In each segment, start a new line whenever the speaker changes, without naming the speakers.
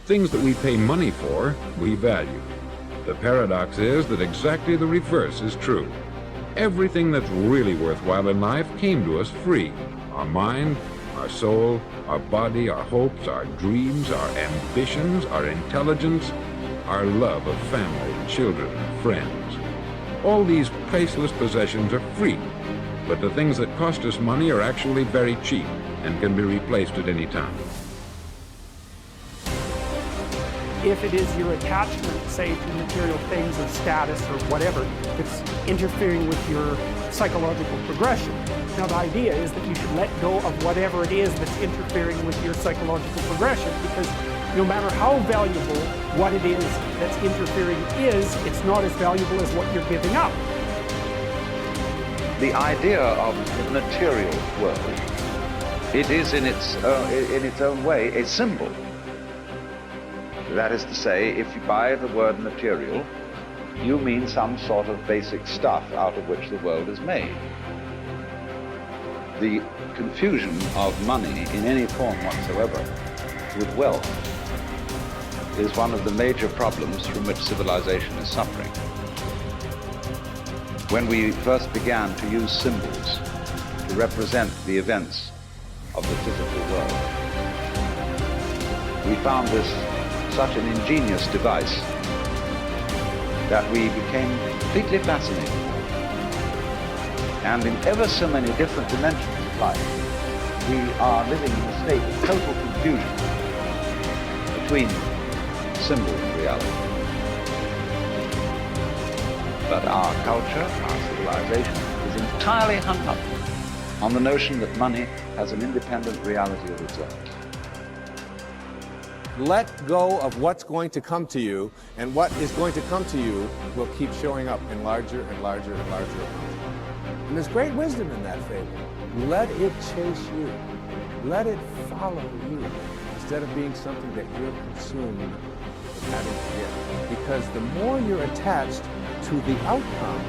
Things that we pay money for, we value. The paradox is that exactly the reverse is true. Everything that's really worthwhile in life came to us free. Our mind, our soul, our body, our hopes, our dreams, our ambitions, our intelligence, our love of family, children, and friends. All these priceless possessions are free, but the things that cost us money are actually very cheap and can be replaced at any time.
If it is your attachment, say, to material things or status or whatever, that's interfering with your psychological progression. Now, the idea is that you should let go of whatever it is that's interfering with your psychological progression, because no matter how valuable what it is that's interfering is, it's not as valuable as what you're giving up.
The idea of the material world, it is in its own way a symbol. That is to say, if you buy the word material, you mean some sort of basic stuff out of which the world is made. The confusion of money in any form whatsoever with wealth is one of the major problems from which civilization is suffering. When we first began to use symbols to represent the events of the physical world, we found this such an ingenious device that we became completely fascinated. And in ever so many different dimensions of life, we are living in a state of total confusion between symbol and reality. But our culture, our civilization, is entirely hung up on the notion that money has an independent reality of its own.
Let go of what's going to come to you, and what is going to come to you will keep showing up in larger and larger and larger amounts. And there's great wisdom in that fable. Let it chase you. Let it follow you, instead of being something that you're consumed with having to get. Because the more you're attached to the outcome,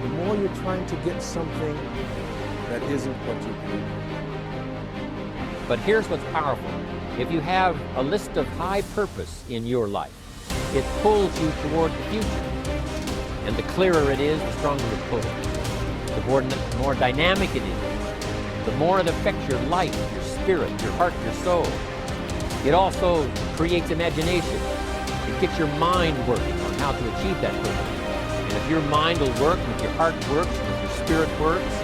the more you're trying to get something that isn't what you need.
But here's what's powerful. If you have a list of high purpose in your life, it pulls you toward the future. And the clearer it is, the stronger it pulls. The more dynamic it is, the more it affects your life, your spirit, your heart, your soul. It also creates imagination. It gets your mind working on how to achieve that purpose. And if your mind will work, if your heart works, if your spirit works,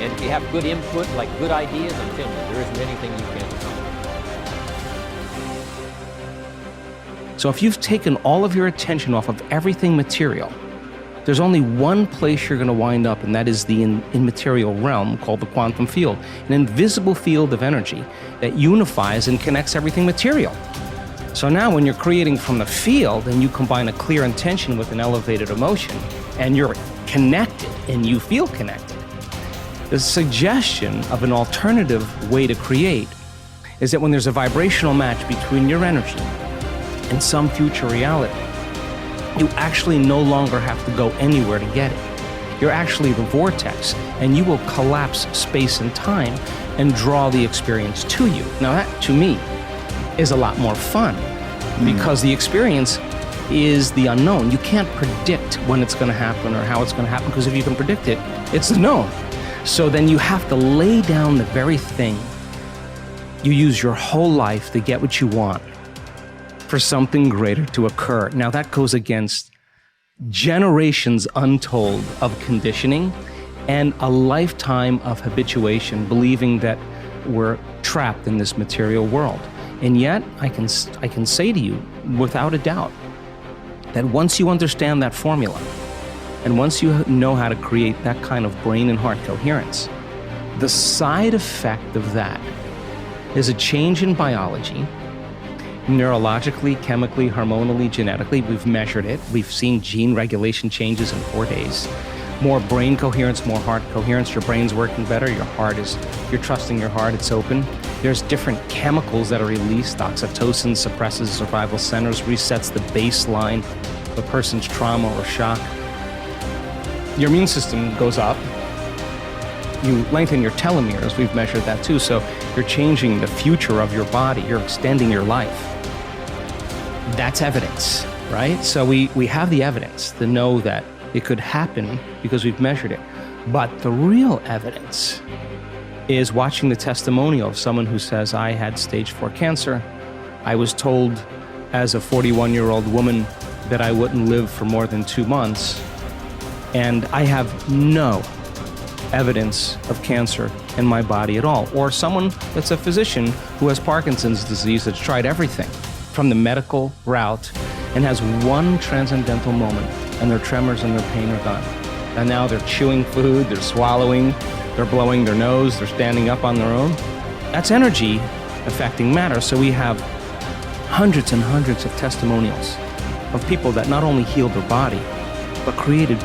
and if you have good input, like good ideas, I'm telling you, there isn't anything you can't accomplish.
So if you've taken all of your attention off of everything material, there's only one place you're going to wind up, and that is the immaterial realm called the quantum field, an invisible field of energy that unifies and connects everything material. So now when you're creating from the field and you combine a clear intention with an elevated emotion, and you're connected and you feel connected, the suggestion of an alternative way to create is that when there's a vibrational match between your energy and some future reality, you actually no longer have to go anywhere to get it. You're actually the vortex, and you will collapse space and time and draw the experience to you. Now that, to me, is a lot more fun, because the experience is the unknown. You can't predict when it's going to happen or how it's going to happen, because if you can predict it, it's the known. So then you have to lay down the very thing you use your whole life to get what you want, for something greater to occur. Now that goes against generations untold of conditioning and a lifetime of habituation, believing that we're trapped in this material world. And yet I can say to you without a doubt that once you understand that formula, and once you know how to create that kind of brain and heart coherence, the side effect of that is a change in biology, neurologically, chemically, hormonally, genetically. We've measured it. We've seen gene regulation changes in 4 days. More brain coherence, more heart coherence. Your brain's working better. You're trusting your heart. It's open. There's different chemicals that are released. Oxytocin suppresses survival centers, resets the baseline of a person's trauma or shock. Your immune system goes up. You lengthen your telomeres. We've measured that too. So you're changing the future of your body. You're extending your life. That's evidence, right? So we have the evidence to know that it could happen because we've measured it. But the real evidence is watching the testimonial of someone who says, I had stage 4 cancer. I was told as a 41-year-old woman that I wouldn't live for more than 2 months. And I have no evidence of cancer in my body at all. Or someone that's a physician who has Parkinson's disease that's tried everything from the medical route and has one transcendental moment, and their tremors and their pain are gone. And now they're chewing food, they're swallowing, they're blowing their nose, they're standing up on their own. That's energy affecting matter. So we have hundreds and hundreds of testimonials of people that not only healed their body, but created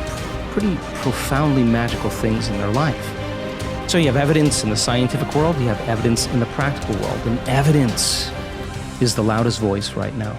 pretty profoundly magical things in their life. So you have evidence in the scientific world, you have evidence in the practical world, and evidence is the loudest voice right now.